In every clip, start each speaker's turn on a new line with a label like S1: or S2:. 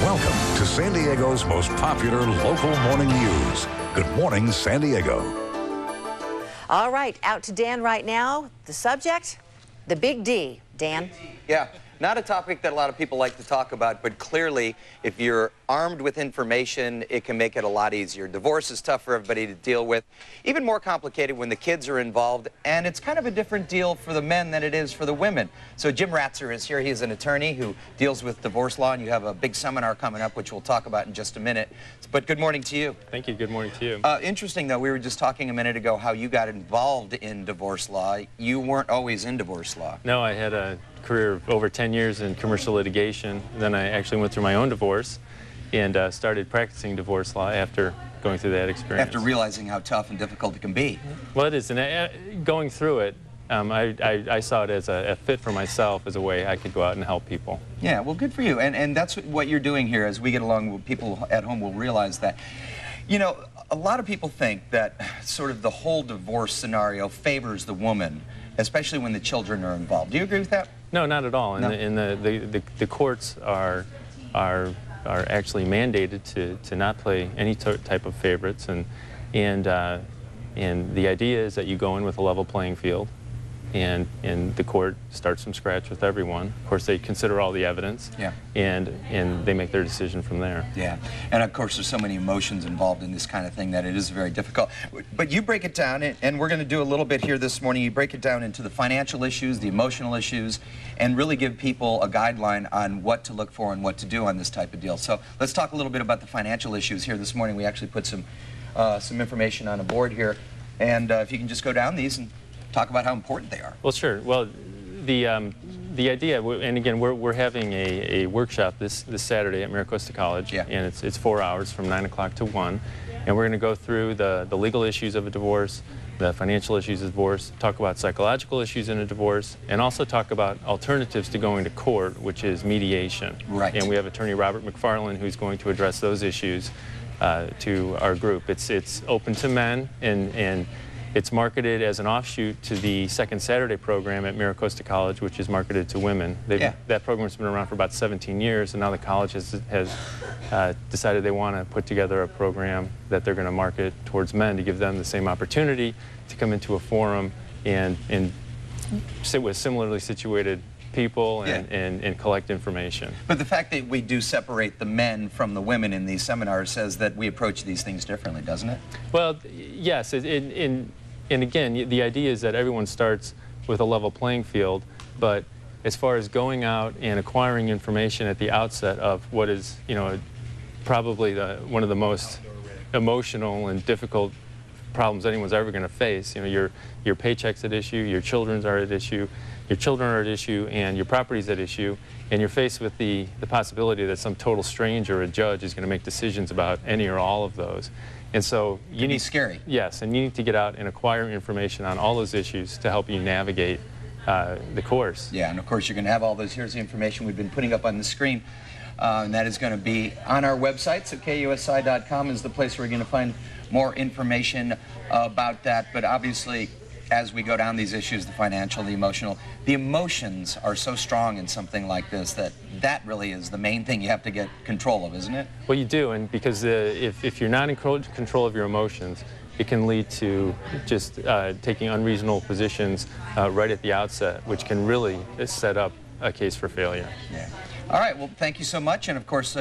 S1: Welcome to San Diego's most popular local morning news. Good morning, San Diego.
S2: All right, out to Dan right now. The subject, the big D. Dan?
S3: Yeah, not a topic that a lot of people like to talk about, but clearly, if you're armed with information, it can make it a lot easier. Divorce is tough for everybody to deal with, even more complicated when the kids are involved, and it's kind of a different deal for the men than it is for the women. So Jim Ratzer is here. He's an attorney who deals with divorce law, and you have a big seminar coming up, which we'll talk about in just a minute. But good morning to you.
S4: Thank you. Good morning to you.
S3: Interesting, though, we were just talking a minute ago how you got involved in divorce law. You weren't always in divorce law.
S4: No, I had a career of over 10 years in commercial litigation. Then I actually went through my own divorce and started practicing divorce law after going through that experience.
S3: After realizing how tough and difficult it can be.
S4: Well, it is. And going through it, I saw it as a fit for myself, as a way I could go out and help people.
S3: Yeah, well, good for you. And that's what you're doing here. As we get along, people at home will realize that. You know, a lot of people think that sort of the whole divorce scenario favors the woman, especially when the children are involved. Do you agree with that?
S4: No, not at all.
S3: No?
S4: The courts are actually mandated to not play any type of favorites, and the idea is that you go in with a level playing field, and the court starts from scratch with everyone. Of course, they consider all the evidence,
S3: yeah,
S4: and they make their decision from there.
S3: Yeah, and of course, there's so many emotions involved in this kind of thing that it is very difficult. But you break it down, and we're going to do a little bit here this morning. You break it down into the financial issues, the emotional issues, and really give people a guideline on what to look for and what to do on this type of deal. So let's talk a little bit about the financial issues here this morning. We actually put some information on a board here, and if you can just go down these and talk about how important they are.
S4: Well, sure. Well, the idea, and again, we're having a workshop this Saturday at Maricosta College,
S3: yeah,
S4: and it's 4 hours from 9 o'clock to 1, and we're going to go through the legal issues of a divorce, the financial issues of divorce, talk about psychological issues in a divorce, and also talk about alternatives to going to court, which is mediation.
S3: Right.
S4: And we have attorney Robert McFarland who's going to address those issues to our group. It's open to men, and it's marketed as an offshoot to the Second Saturday program at Maricosta College, which is marketed to women.
S3: Yeah.
S4: That program's been around for about 17 years, and now the college has decided they want to put together a program that they're going to market towards men to give them the same opportunity to come into a forum and sit with similarly situated people and collect information.
S3: But the fact that we do separate the men from the women in these seminars says that we approach these things differently, doesn't it?
S4: Well, yes. And again, the idea is that everyone starts with a level playing field, but as far as going out and acquiring information at the outset of what is, you know, probably one of the most emotional and difficult problems anyone's ever going to face. You know, your paycheck's at issue, your children's are at issue, your children are at issue, and your property's at issue, and you're faced with the possibility that some total stranger, a judge, is going to make decisions about any or all of those. And so you need,
S3: scary.
S4: Yes, and you need to get out and acquire information on all those issues to help you navigate the course.
S3: Yeah, and of course you're going to have all those. Here's the information we've been putting up on the screen, and that is going to be on our website. So KUSI.com is the place where you're going to find more information about that. But obviously, as we go down these issues, the financial, the emotional, the emotions are so strong in something like this that really is the main thing you have to get control of, isn't it?
S4: Well, you do, and because if you're not in control of your emotions, it can lead to just taking unreasonable positions right at the outset, which can really set up a case for failure.
S3: Yeah. All right, well, thank you so much, and of course,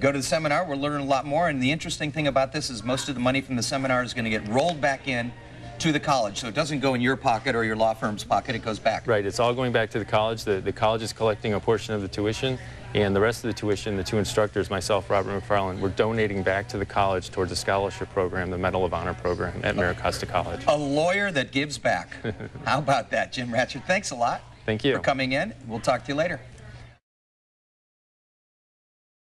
S3: go to the seminar. We'll learn a lot more, and the interesting thing about this is most of the money from the seminar is going to get rolled back in to the college, so it doesn't go in your pocket or your law firm's pocket, it goes back.
S4: Right, it's all going back to the college. The college is collecting a portion of the tuition, and the rest of the tuition, the two instructors, myself, Robert McFarland, we're donating back to the college towards a scholarship program, the Medal of Honor program at Maricosta College.
S3: A lawyer that gives back. How about that, Jim Ratzer? Thanks a lot.
S4: Thank you
S3: for coming in. We'll talk to you later.